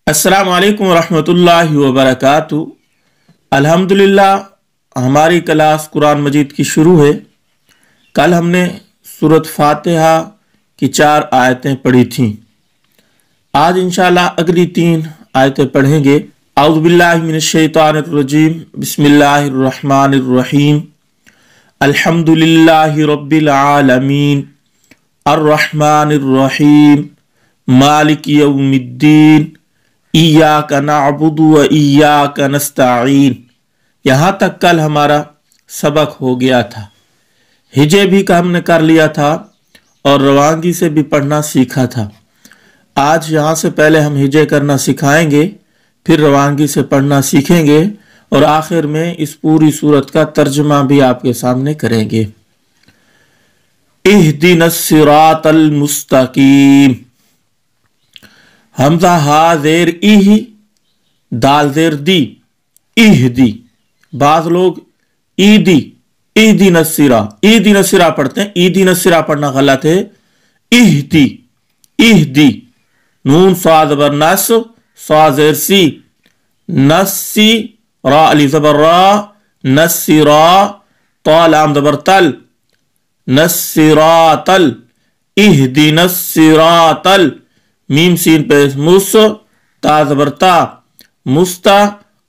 अस्सलाम वालेकुम रहमतुल्लाहि व बरकातुहू। अल्हम्दुलिल्लाह हमारी क्लास कुरान मजीद की शुरू है। कल हमने सूरत फातिहा की 4 आयतें पढ़ी थीं। आज इंशाअल्लाह अगली 3 आयतें पढ़ेंगे। औज़ु बिल्लाहि मिनश शैतानिर रजीम, बिस्मिल्लाहिर रहमानिर रहीम। अल्हम्दुलिल्लाहि रब्बिल आलमीन, अर्रहमानिर रहीम, मालिकि यौमिद्दीन, इय्याका नअबुदु व इय्याका नस्तईन। यहाँ तक कल हमारा सबक हो गया था। हिजे भी का हमने कर लिया था और रवानगी से भी पढ़ना सीखा था। आज यहाँ से पहले हम हिजे करना सिखाएंगे, फिर रवानगी से पढ़ना सीखेंगे और आखिर में इस पूरी सूरत का तर्जुमा भी आपके सामने करेंगे। इहदिनस सिरातल मुस्तकीम। हमजा हा जेर इह, दाल जेर दी, इहदी। बाज लोग ईदी, ईदी नसीरा पढ़ते हैं। ईदी नसीरा पढ़ना गलत है। इहदी, इहदी। नून सा जबर नस, सा जेर सी, नस्सी, रा अली जबर रा, नस्सिरा, ता लाम जबर तल, नस्सिरातल, इहदिनस सिरातल। मीम सीन पे मुस, ता जबर ता, मुस्ता,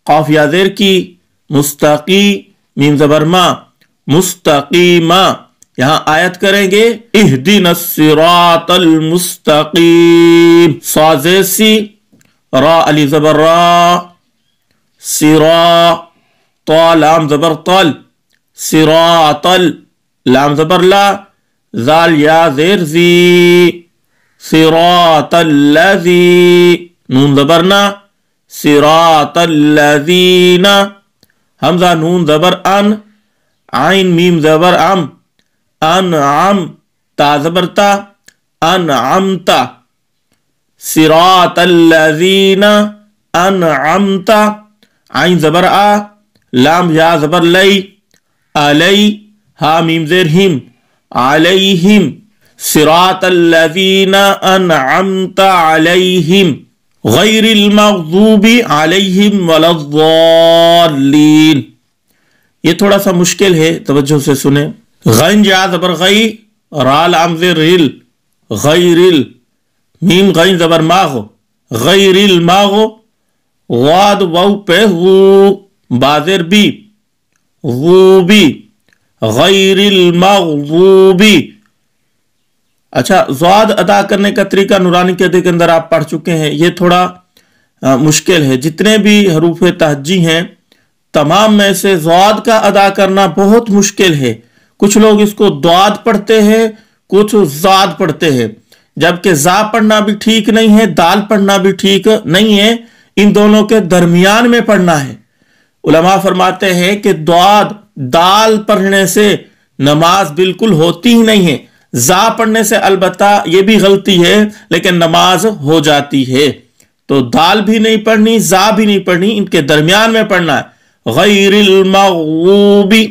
काफ या जेर की, मुस्तकी, मीम जबर मा, मुस्तकीमा। यहां आयत करेंगे इहदिनस सिरातल मुस्तकीम। सा जेर सी, रा अली जबर रा, सिरा, ता लाम जबर तल, सिरातल, लाम जबर ला, जाल या जेर जी, सिरातल्लज़ी, नून जबर ना, सिरातल्लज़ीना। हमजा नून जबर अन, आइन मीम जबर अम, अनअम, ता जबर ता, अनअमता, सिरातल्लज़ीना अनअमता। आइन जबर आ, लाम या जबर लई, अलई, हा मीम जेर हिम, अलैहिम, सिरातल्लज़ीना अनअमता अलैहिम, गैरिल मग़ज़ूबि अलैहिम वलद्दाल्लीन। ये थोड़ा सा मुश्किल है, तवज्जो से सुने। गैन या जबर गई, रा लाम ज़ेर रिल, गैरिल, मीम गैन जबर मागो, गैरिल मागो, वाद वाउ पे वो, बाज़ेर बी, वो बी, गैरिल मग़ज़ूबि। अच्छा, ज़ाद अदा करने का तरीका नूरानी कहते के अंदर आप पढ़ चुके हैं। ये थोड़ा मुश्किल है। जितने भी हरूफ तहज्जी हैं तमाम में से ज़ाद का अदा करना बहुत मुश्किल है। कुछ लोग इसको द्वाद पढ़ते हैं, कुछ ज़ाद पढ़ते हैं, जबकि ज़ा पढ़ना भी ठीक नहीं है, दाल पढ़ना भी ठीक नहीं है। इन दोनों के दरमियान में पढ़ना है। उलमा फरमाते हैं कि द्वाद दाल पढ़ने से नमाज बिल्कुल होती ही नहीं है। जा पढ़ने से अलबत्ता ये भी गलती है, लेकिन नमाज हो जाती है। तो दाल भी नहीं पढ़नी, जा भी नहीं पढ़नी, इनके दरमियान में पढ़ना है। गैरिल मग़ज़ूबि,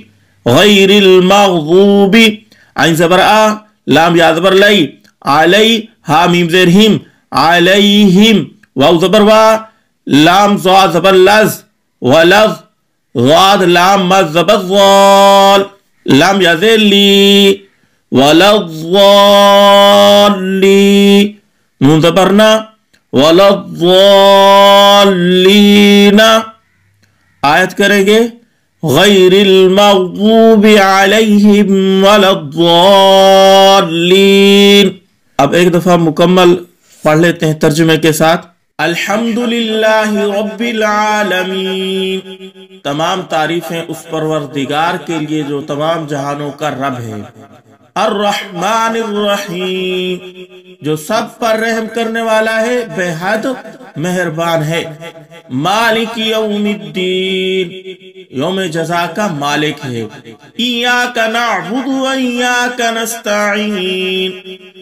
गैरिल मग़ज़ूबि। आइन जबर आ, लाम या जबर लई, अलई, हा मीम जेर हिम, अलैहिम, वाउ जबर वा, लाम ज़ा जबर लज़, वलज़, ज़ाद लाम मज़ जबर ज़ाल, लाम या जेर ली, वलद्दाल्ली, नून जबर ना, वलद्दाल्लीना। आयत करेंगे गैरिल मग़ज़ूबि अलैहिम वलद्दाल्लीन। अब एक दफा मुकम्मल पढ़ लेते हैं तर्जुमे के साथ। अल्हम्दुलिल्लाहि रब्बिल आलमीन। तमाम तारीफें उस परवरदिगार के लिए जो तमाम जहानों का रब है। अर्रहमानिर रहीम, जो सब पर रहम करने वाला है, बेहद मेहरबान है। मालिकी यौमिद्दीन, यौम जज़ा का मालिक है। इय्याका नअबुदु व इय्याका नस्तईन,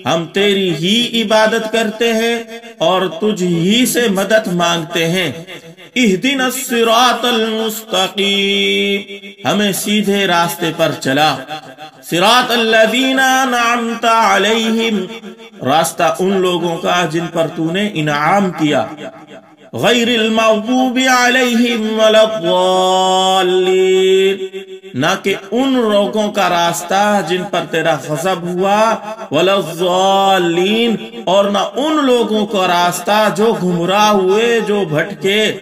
हम तेरी ही इबादत करते हैं और तुझ ही से मदद मांगते हैं। इहदिनस सिरातल मुस्तकीम, हमें सीधे रास्ते पर चला। सिरातल्लज़ीना अनअमता अलैहिम, रास्ता उन लोगों का जिन पर तूने इनाम किया। غیر المغضوب علیہم ولا الضالین، نہ کہ ان لوگوں کا راستہ جن پر تیرا غضب ہوا، ولا الضالین، اور نہ ان لوگوں کا راستہ جو گمراہ ہوئے، جو بھٹکے۔